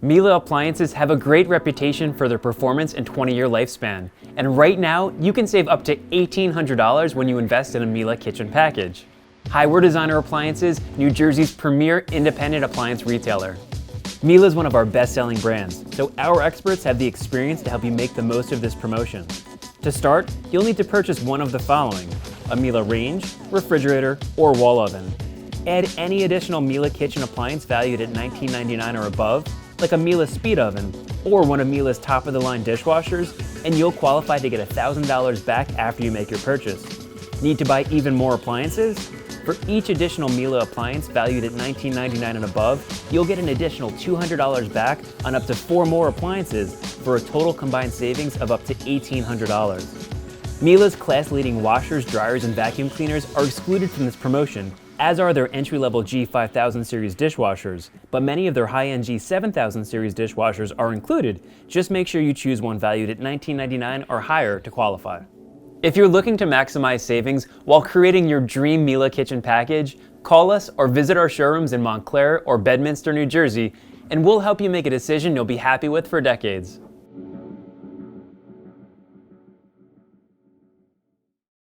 Miele appliances have a great reputation for their performance and 20-year lifespan, and right now you can save up to $1,800 when you invest in a Miele kitchen package. Hi, we're Designer Appliances, New Jersey's premier independent appliance retailer. Miele is one of our best-selling brands, so our experts have the experience to help you make the most of this promotion. To start, you'll need to purchase one of the following: a Miele range, refrigerator, or wall oven. Add any additional Miele kitchen appliance valued at $19.99 or above, like a Miele speed oven or one of Miele's top-of-the-line dishwashers, and you'll qualify to get $1,000 back after you make your purchase. Need to buy even more appliances? For each additional Miele appliance valued at $19.99 and above, you'll get an additional $200 back on up to 4 more appliances for a total combined savings of up to $1,800. Miele's class-leading washers, dryers, and vacuum cleaners are excluded from this promotion, as are their entry-level G5000 Series dishwashers, but many of their high-end G7000 Series dishwashers are included. Just make sure you choose one valued at $19.99 or higher to qualify. If you're looking to maximize savings while creating your dream Miele kitchen package, call us or visit our showrooms in Montclair or Bedminster, New Jersey, and we'll help you make a decision you'll be happy with for decades.